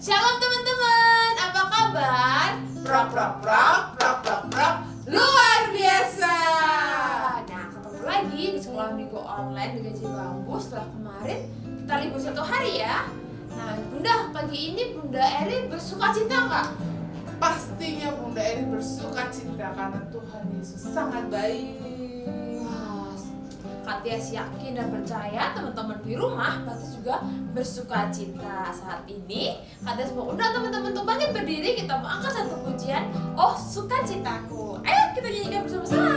Shalom teman-teman, apa kabar? Luar biasa. Nah, ketemu lagi di sekolah minggu online di Gaji Bambu. Setelah kemarin kita libur 1 hari ya. Nah, Bunda, pagi ini Bunda Eri bersuka cita nggak? Pastinya Bunda Eri bersuka cita karena Tuhan Yesus sangat baik. Kak Tias yakin dan percaya teman-teman di rumah pasti juga bersuka cita. Saat ini Kak Tias mau undang teman-teman untuk bangkit berdiri. Kita mau angkat satu pujian, Oh Sukacitaku. Ayo kita nyanyikan bersama-sama.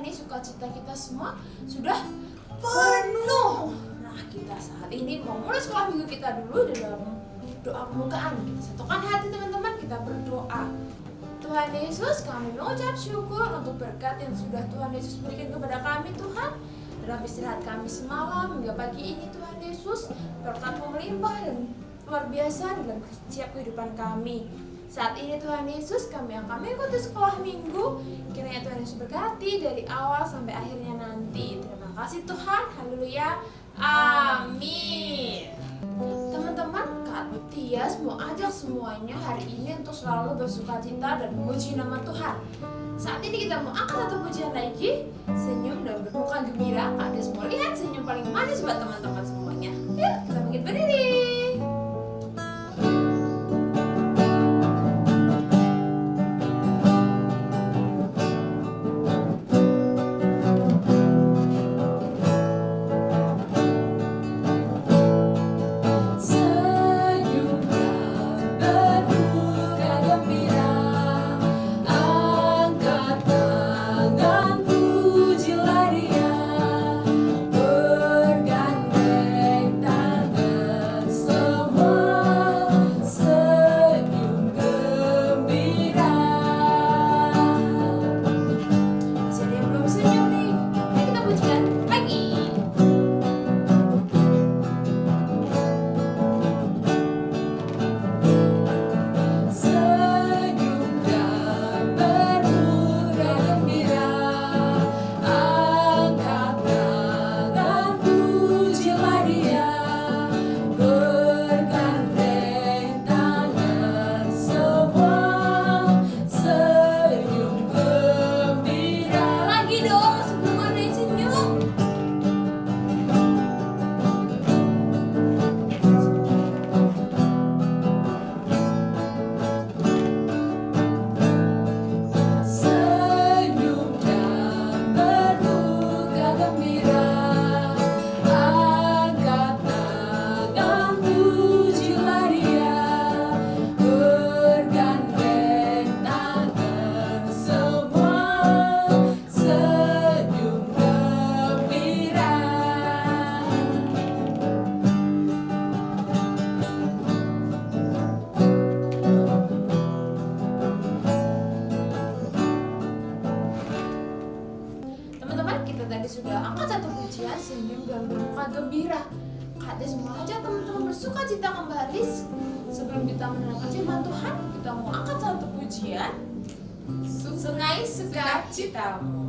Sukacita kita semua sudah penuh. Nah, kita saat ini mau mulai sekolah minggu kita dulu dalam doa pembukaan. Kita satukan hati teman-teman, kita berdoa. Tuhan Yesus, kami mengucap syukur untuk berkat yang sudah Tuhan Yesus berikan kepada kami, Tuhan. Dalam istirahat kami semalam hingga pagi ini, Tuhan Yesus, berkat-Mu melimpah dan luar biasa dalam setiap kehidupan kami. Saat ini Tuhan Yesus, kami akan mengikuti sekolah minggu. Kiranya Tuhan Yesus berkati dari awal sampai akhirnya nanti. Terima kasih Tuhan, haleluya, amin. Teman-teman, Kak Tias mau ajak semuanya hari ini untuk selalu bersukacita dan memuji nama Tuhan. Saat ini kita mau angkat satu pujian lagi, senyum dan bermuka gembira. Kak Tias mau lihat senyum paling manis buat teman-teman semuanya. Yuk, kita bangkit berdiri. Bergandeng tangan gembira. Kades mau aja teman-teman bersuka cita kembali. Sebelum kita mendengarkan firman Tuhan, kita mau angkat satu pujian. Sungai Sukacitamu.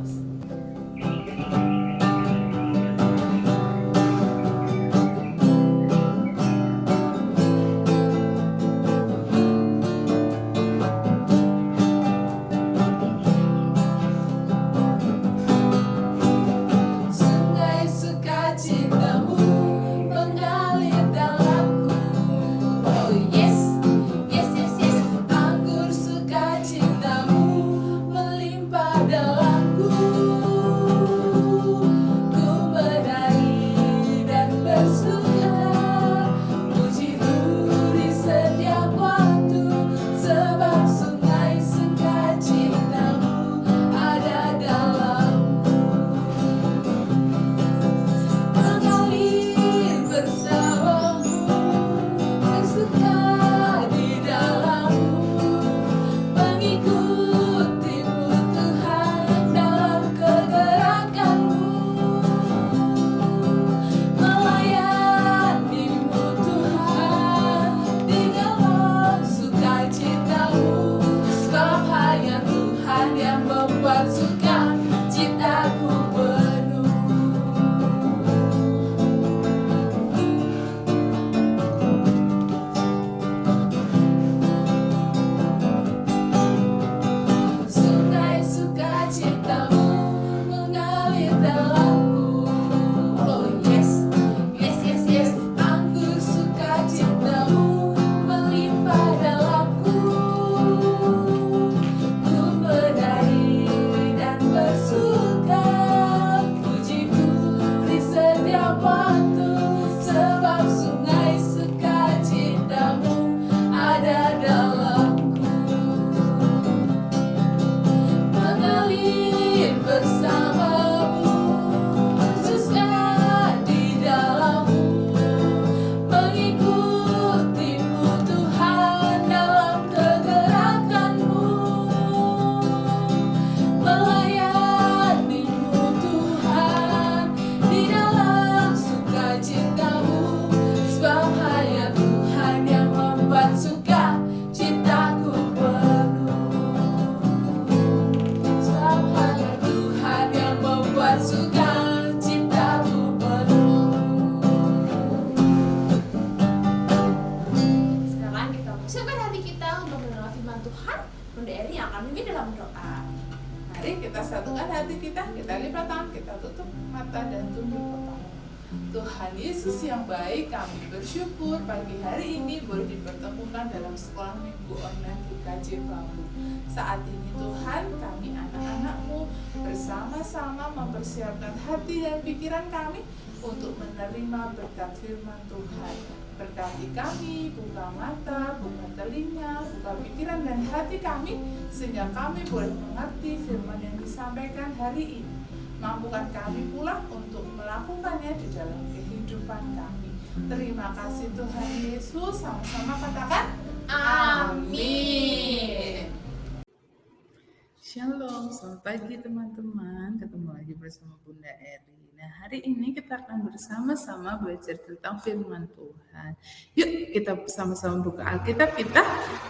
Tuhan Yesus yang baik, kami bersyukur pagi hari ini boleh dipertemukan dalam sekolah minggu online GKJ Bambu. Saat ini Tuhan, kami anak-anak-Mu bersama-sama mempersiapkan hati dan pikiran kami untuk menerima berkat firman Tuhan. Berkati kami, buka mata, buka telinga, buka pikiran dan hati kami, sehingga kami boleh mengerti firman yang disampaikan hari ini. Mampukan kami pula untuk melakukannya di dalam kehidupan kami. Terima kasih Tuhan Yesus, sama-sama katakan amin. Shalom, selamat pagi teman-teman. Ketemu lagi bersama Bunda Eri. Nah, hari ini kita akan bersama-sama belajar tentang firman Tuhan. Yuk, kita sama-sama buka Alkitab kita.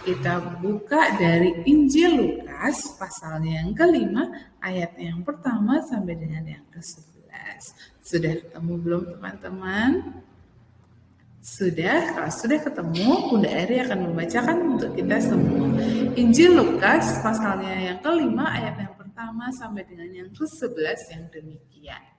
Kita buka dari Injil Lukas, pasalnya yang ke-5, ayat yang pertama sampai dengan yang ke-11. Sudah ketemu belum teman-teman? Sudah, kalau sudah ketemu, Bunda Eri akan membacakan untuk kita semua. Injil Lukas, pasalnya yang ke-5, ayat yang pertama sampai dengan yang ke-11 yang demikian.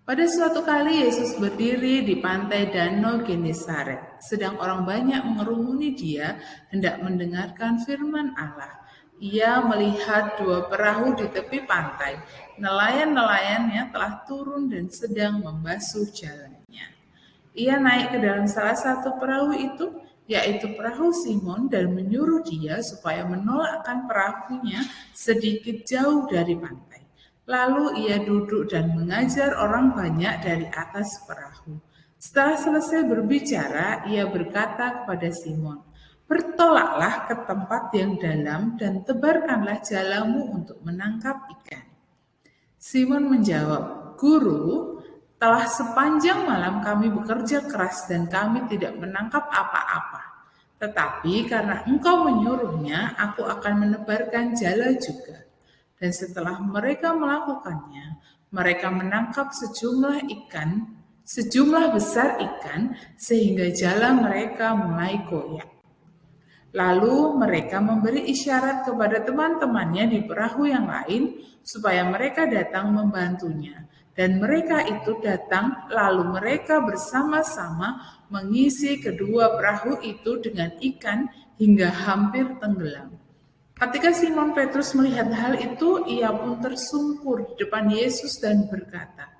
Pada suatu kali Yesus berdiri di pantai Danau Genesaret, sedang orang banyak mengerumuni dia hendak mendengarkan firman Allah. Ia melihat dua perahu di tepi pantai. Nelayan-nelayannya telah turun dan sedang membasuh jalannya. Ia naik ke dalam salah satu perahu itu, yaitu perahu Simon, dan menyuruh dia supaya menolakkan perahunya sedikit jauh dari pantai. Lalu ia duduk dan mengajar orang banyak dari atas perahu. Setelah selesai berbicara, ia berkata kepada Simon, "Bertolaklah ke tempat yang dalam dan tebarkanlah jalamu untuk menangkap ikan." Simon menjawab, "Guru, Telah sepanjang malam kami bekerja keras dan kami tidak menangkap apa-apa. Tetapi karena engkau menyuruhnya, aku akan menebarkan jala juga. Dan setelah mereka melakukannya, mereka menangkap sejumlah besar ikan, sehingga jala mereka mulai koyak. Lalu mereka memberi isyarat kepada teman-temannya di perahu yang lain supaya mereka datang membantunya. Dan mereka itu datang, lalu mereka bersama-sama mengisi kedua perahu itu dengan ikan hingga hampir tenggelam. Ketika Simon Petrus melihat hal itu, ia pun tersungkur di depan Yesus dan berkata,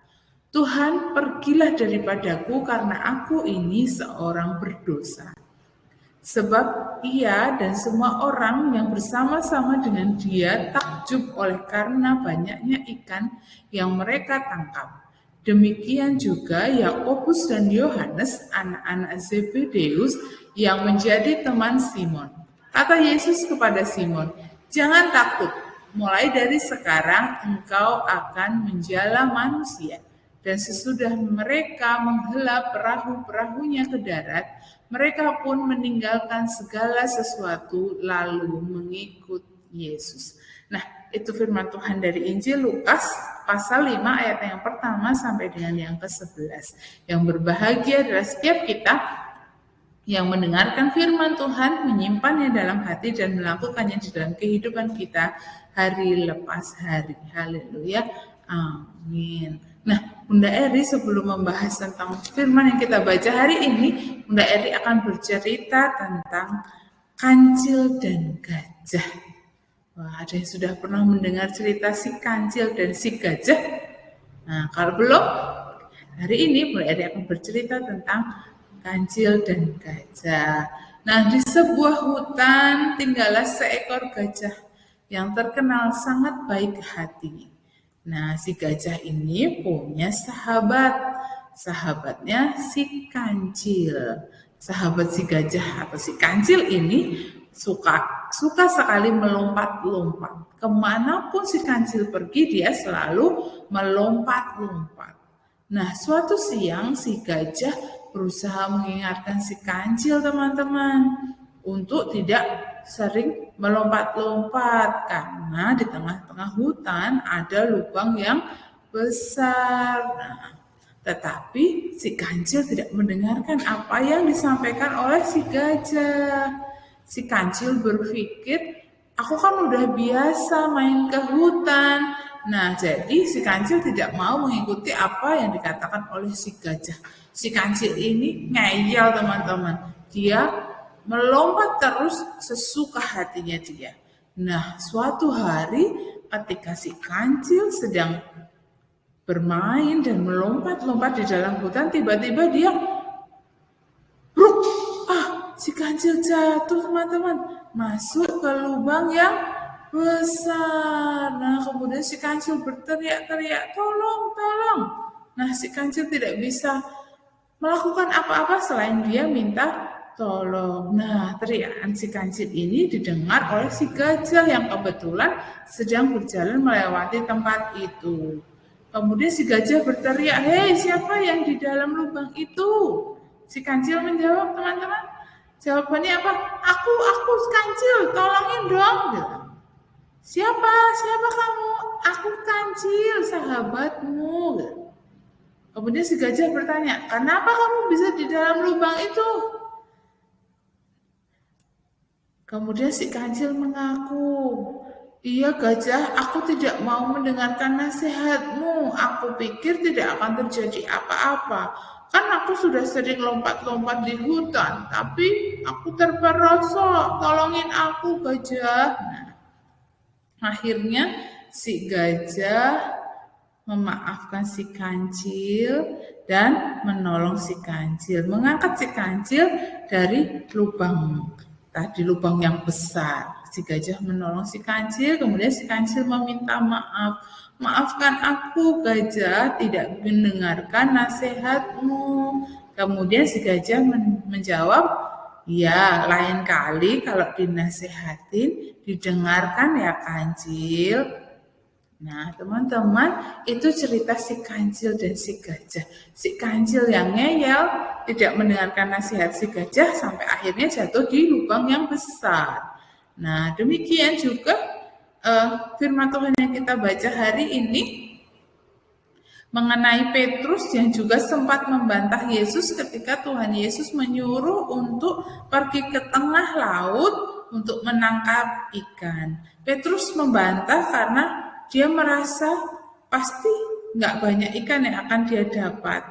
"Tuhan, pergilah daripadaku karena aku ini seorang berdosa." Sebab ia dan semua orang yang bersama-sama dengan dia takjub oleh karena banyaknya ikan yang mereka tangkap. Demikian juga Yakobus dan Yohanes, anak-anak Zebedeus, yang menjadi teman Simon. Kata Yesus kepada Simon, "Jangan takut, mulai dari sekarang engkau akan menjala manusia." Dan sesudah mereka menghela perahu-perahunya ke darat, mereka pun meninggalkan segala sesuatu lalu mengikut Yesus. Nah, itu firman Tuhan dari Injil Lukas pasal 5 ayat yang pertama sampai dengan yang ke-11. Yang berbahagia adalah setiap kita yang mendengarkan firman Tuhan, menyimpannya dalam hati dan melakukannya di dalam kehidupan kita hari lepas hari. Haleluya. Amin. Nah, Bunda Eri sebelum membahas tentang firman yang kita baca hari ini, Bunda Eri akan bercerita tentang kancil dan gajah. Wah, ada yang sudah pernah mendengar cerita si kancil dan si gajah? Nah, kalau belum, hari ini Bunda Eri akan bercerita tentang kancil dan gajah. Nah, di sebuah hutan tinggallah seekor gajah yang terkenal sangat baik hati. Nah, si gajah ini punya sahabatnya si kancil. Sahabat si gajah atau si kancil ini suka sekali melompat-lompat. Kemanapun si kancil pergi, dia selalu melompat-lompat. Nah, suatu siang si gajah berusaha mengingatkan si kancil, teman-teman, untuk tidak sering melompat-lompat karena di tengah-tengah hutan ada lubang yang besar. Nah, tetapi si kancil tidak mendengarkan apa yang disampaikan oleh si gajah. Si kancil berpikir, aku kan udah biasa main ke hutan. Nah, jadi si kancil tidak mau mengikuti apa yang dikatakan oleh si gajah. Si kancil ini ngeyel, teman-teman. Dia melompat terus sesuka hatinya dia. Nah, suatu hari ketika si kancil sedang bermain dan melompat-lompat di dalam hutan, tiba-tiba dia bruk, si kancil jatuh, teman-teman, masuk ke lubang yang besar. Nah, kemudian si kancil berteriak-teriak, tolong. Nah, si kancil tidak bisa melakukan apa-apa selain dia minta tolong. Nah, teriakan si kancil ini didengar oleh si gajah yang kebetulan sedang berjalan melewati tempat itu. Kemudian si gajah berteriak, "Hei, siapa yang di dalam lubang itu?" Si kancil menjawab, teman-teman. Jawabannya apa? Aku kancil, tolongin dong. Siapa kamu? Aku kancil, sahabatmu. Kemudian si gajah bertanya, kenapa kamu bisa di dalam lubang itu? Kemudian si kancil mengaku, iya gajah, aku tidak mau mendengarkan nasihatmu. Aku pikir tidak akan terjadi apa-apa. Kan aku sudah sering lompat-lompat di hutan, tapi aku terperosok. Tolongin aku gajah. Nah, akhirnya si gajah memaafkan si kancil dan menolong si kancil. Mengangkat si kancil dari lubang yang besar. Si gajah menolong si kancil, kemudian si kancil meminta maaf. Maafkan aku gajah, tidak mendengarkan nasihatmu. Kemudian si gajah menjawab, ya lain kali kalau dinasehatin, didengarkan ya kancil. Nah, teman-teman, itu cerita si kancil dan si gajah. Si kancil yang ngeyel, tidak mendengarkan nasihat si gajah sampai akhirnya jatuh di lubang yang besar. Nah, demikian juga firman Tuhan yang kita baca hari ini mengenai Petrus yang juga sempat membantah Yesus ketika Tuhan Yesus menyuruh untuk pergi ke tengah laut untuk menangkap ikan. Petrus membantah karena dia merasa pasti nggak banyak ikan yang akan dia dapat.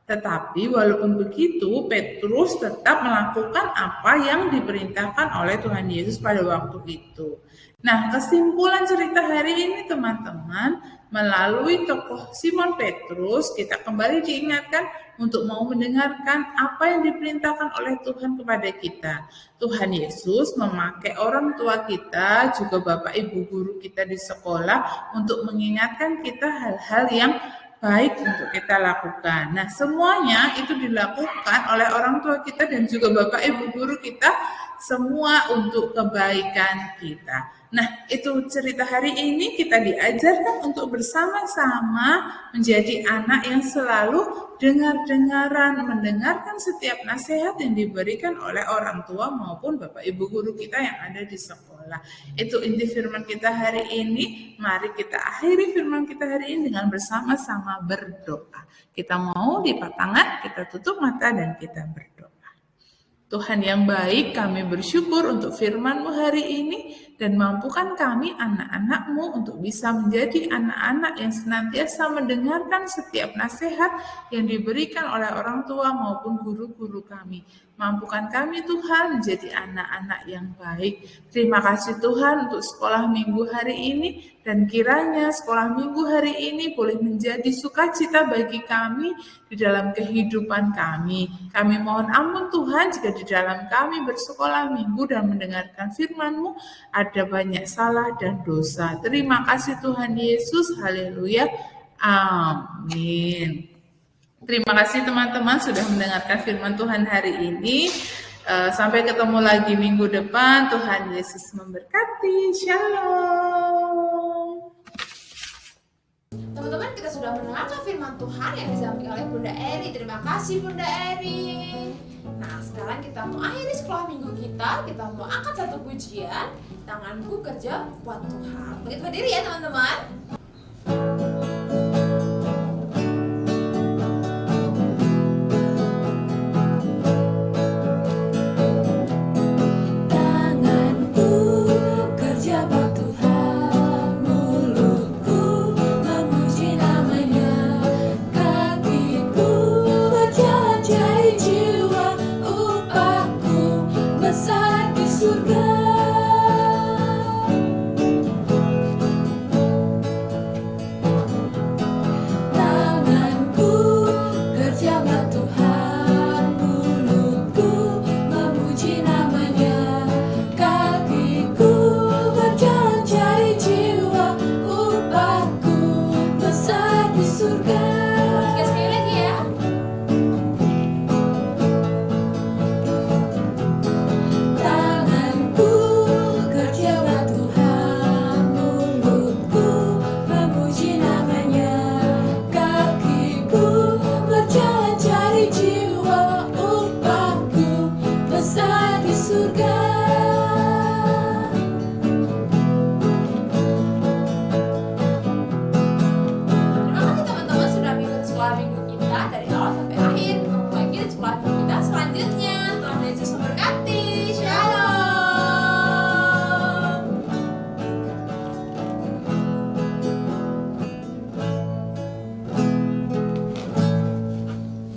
Tetapi walaupun begitu, Petrus tetap melakukan apa yang diperintahkan oleh Tuhan Yesus pada waktu itu. Nah, kesimpulan cerita hari ini teman-teman, melalui tokoh Simon Petrus, kita kembali diingatkan untuk mau mendengarkan apa yang diperintahkan oleh Tuhan kepada kita. Tuhan Yesus memakai orang tua kita, juga Bapak Ibu guru kita di sekolah untuk mengingatkan kita hal-hal yang baik untuk kita lakukan. Nah, semuanya itu dilakukan oleh orang tua kita dan juga Bapak Ibu guru kita, semua untuk kebaikan kita. Nah, itu cerita hari ini kita diajarkan untuk bersama-sama menjadi anak yang selalu dengar-dengaran, mendengarkan setiap nasihat yang diberikan oleh orang tua maupun Bapak Ibu guru kita yang ada di sekolah. Itu inti firman kita hari ini. Mari kita akhiri firman kita hari ini dengan bersama-sama berdoa. Kita mau lipat tangan, kita tutup mata dan kita berdoa. Tuhan yang baik, kami bersyukur untuk firman-Mu hari ini dan mampukan kami anak-anak-Mu untuk bisa menjadi anak-anak yang senantiasa mendengarkan setiap nasihat yang diberikan oleh orang tua maupun guru-guru kami. Mampukan kami Tuhan menjadi anak-anak yang baik. Terima kasih Tuhan untuk sekolah minggu hari ini dan kiranya sekolah minggu hari ini boleh menjadi sukacita bagi kami di dalam kehidupan kami. Kami mohon ampun Tuhan jika di dalam kami bersekolah minggu dan mendengarkan firman-Mu ada banyak salah dan dosa. Terima kasih Tuhan Yesus. Haleluya. Amin. Terima kasih teman-teman sudah mendengarkan firman Tuhan hari ini. Sampai ketemu lagi minggu depan. Tuhan Yesus memberkati. Shalom. Teman-teman, kita sudah mendengarkan firman Tuhan yang disampaikan oleh Bunda Eri. Terima kasih Bunda Eri. Nah, sekarang kita mau akhiri sekolah minggu kita. Kita mau angkat satu pujian. Tanganku kerja buat Tuhan. Begitu berdiri ya teman-teman.